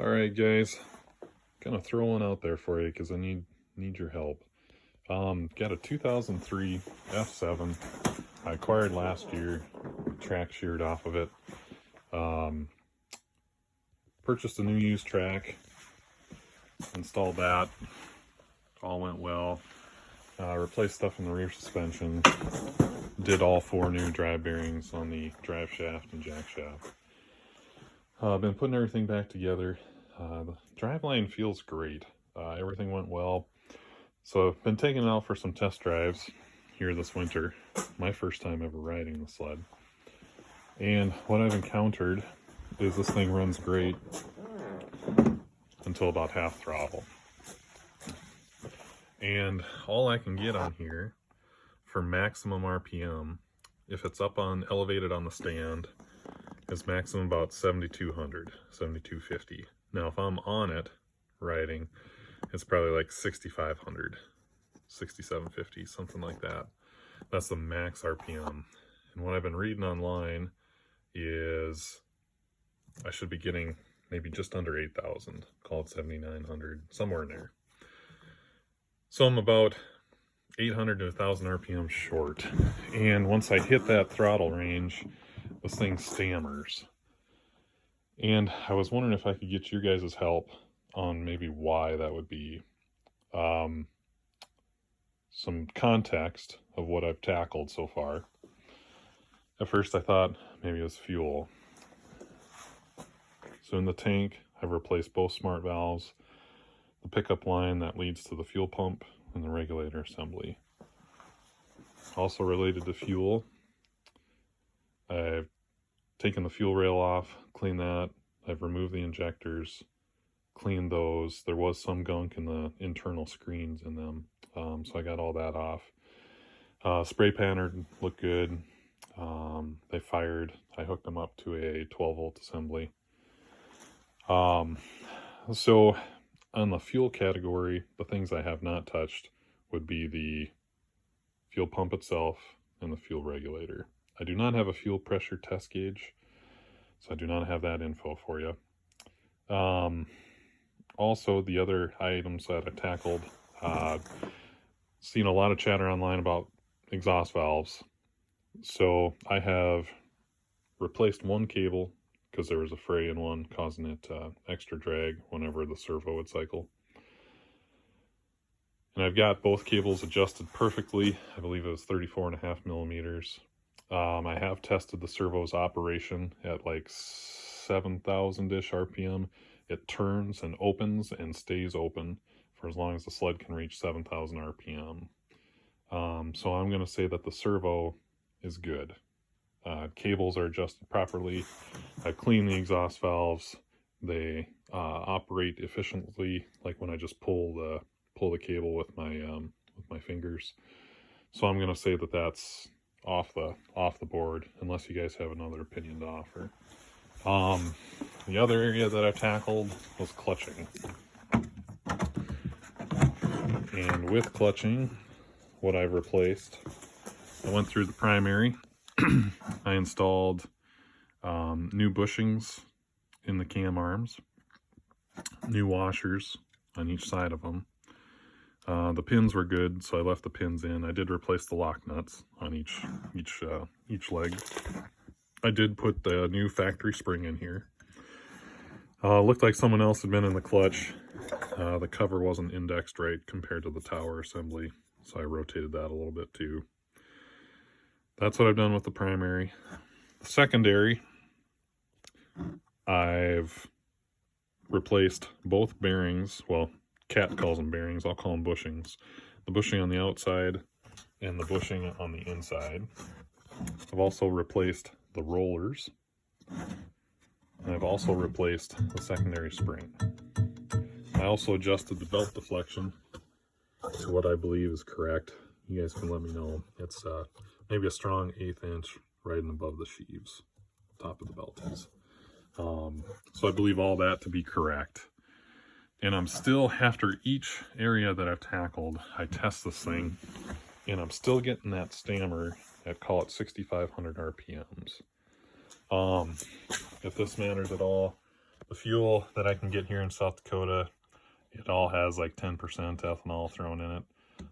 All right, guys, gonna throw one out there for you because I need your help. Got a 2003 F7 I acquired last year, track sheared off of it. Purchased a new used track, installed that, all went well. Replaced stuff in the rear suspension, did all 4 new drive bearings on the drive shaft and jack shaft. Been putting everything back together. The driveline feels great. Everything went well. So I've been taking it out for some test drives here this winter. My first time ever riding the sled. And what I've encountered is this thing runs great until about half throttle. And all I can get on here for maximum RPM, if it's up on elevated on the stand, is maximum about 7,200, 7,250. Now if I'm on it riding, it's probably like 6,500, 6,750, something like that. That's the max RPM. And what I've been reading online is I should be getting maybe just under 8,000, call it 7,900, somewhere in there. So I'm about 800 to 1,000 RPM short. And once I hit that throttle range, this thing stammers. And I was wondering if I could get your guys' help on maybe why that would be. Some context of what I've tackled so far. At first I thought maybe it was fuel. So in the tank, I've replaced both smart valves, the pickup line that leads to the fuel pump, and the regulator assembly. Also related to fuel, I've taken the fuel rail off, cleaned that. I've removed the injectors, cleaned those. There was some gunk in the internal screens in them, so I got all that off. Spray panner looked good. They fired. I hooked them up to a 12-volt assembly. So on the fuel category, the things I have not touched would be the fuel pump itself and the fuel regulator. I do not have a fuel pressure test gauge, so I do not have that info for you. Also, the other items that I tackled, seen a lot of chatter online about exhaust valves. So I have replaced one cable because there was a fray in one, causing it extra drag whenever the servo would cycle. And I've got both cables adjusted perfectly. I believe it was 34.5 millimeters. I have tested the servo's operation at like 7,000-ish RPM. It turns and opens and stays open for as long as the sled can reach 7,000 RPM. So I'm going to say that the servo is good. Cables are adjusted properly. I cleaned the exhaust valves. They operate efficiently, like when I just pull the cable with my fingers. So I'm going to say that that's off the board, unless you guys have another opinion to offer. The other area that I tackled was clutching. And with clutching, what I've replaced, I went through the primary. I installed new bushings in the cam arms, new washers on each side of them. The pins were good, so I left the pins in. I did replace the lock nuts on each leg. I did put the new factory spring in here. Looked like someone else had been in the clutch. The cover wasn't indexed right compared to the tower assembly, so I rotated that a little bit too. That's what I've done with the primary. The secondary, I've replaced both bearings. Well, Cat calls them bearings. I'll call them bushings. The bushing on the outside and the bushing on the inside. I've also replaced the rollers. And I've also replaced the secondary spring. I also adjusted the belt deflection to what I believe is correct. You guys can let me know. It's maybe a strong 1/8 inch right and above the sheaves, top of the belt is. So I believe all that to be correct. And I'm still, after each area that I've tackled, I test this thing, and I'm still getting that stammer at, call it 6,500 RPMs. If this matters at all, The fuel that I can get here in South Dakota, it all has like 10% ethanol thrown in it,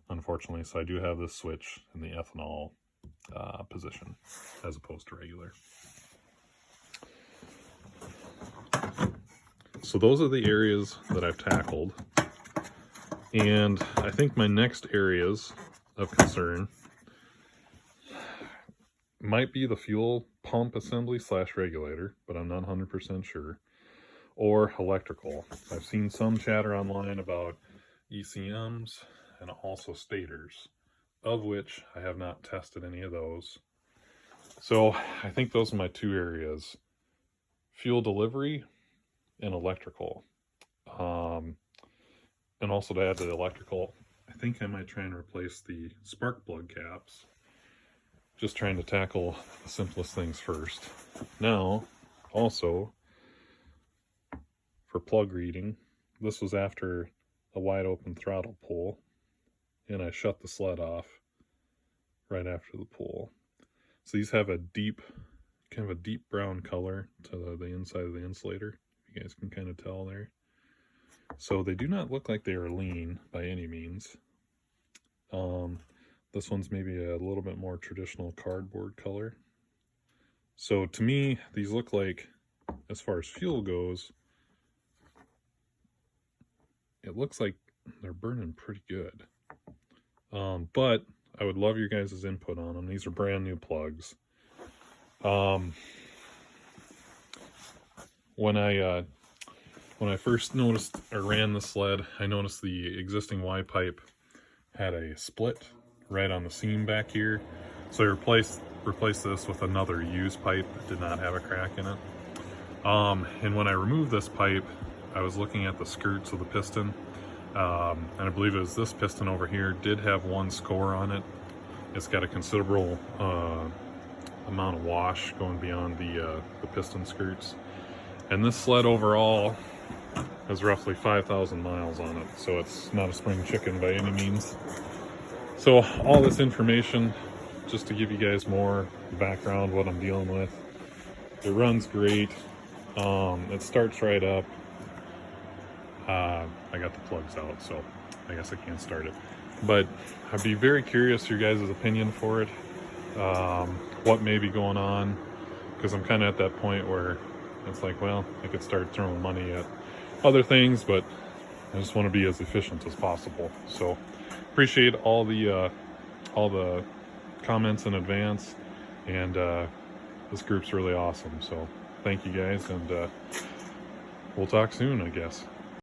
unfortunately. So I do have this switch in the ethanol position as opposed to regular. So those are the areas that I've tackled. And I think my next areas of concern might be the fuel pump assembly / regulator, but I'm not 100% sure, or electrical. I've seen some chatter online about ECMs and also stators, of which I have not tested any of those. So I think those are my two areas: fuel delivery and electrical. And also, to add to the electrical, I think I might try and replace the spark plug caps. Just trying to tackle the simplest things first. Now, also, for plug reading, this was after a wide open throttle pull, and I shut the sled off right after the pull. So these have a deep, kind of a deep brown color to the inside of the insulator. You guys can kind of tell there. So they do not look like they are lean by any means. This one's maybe a little bit more traditional cardboard color. So to me, these look like, as far as fuel goes, it looks like they're burning pretty good. But I would love your guys' input on them. These are brand new plugs. When I first noticed or ran the sled, I noticed the existing Y pipe had a split right on the seam back here. So I replaced this with another used pipe that did not have a crack in it. And when I removed this pipe, I was looking at the skirts of the piston. And I believe it was this piston over here did have one score on it. It's got a considerable amount of wash going beyond the piston skirts. And this sled overall has roughly 5,000 miles on it, so it's not a spring chicken by any means. So all this information, just to give you guys more background what I'm dealing with. It runs great. It starts right up. I got the plugs out, so I guess I can't start it. But I'd be very curious your guys' opinion for it. What may be going on, because I'm kind of at that point where it's like, well, I could start throwing money at other things, but I just want to be as efficient as possible. So appreciate all the comments in advance, and this group's really awesome. So thank you guys, and we'll talk soon, I guess.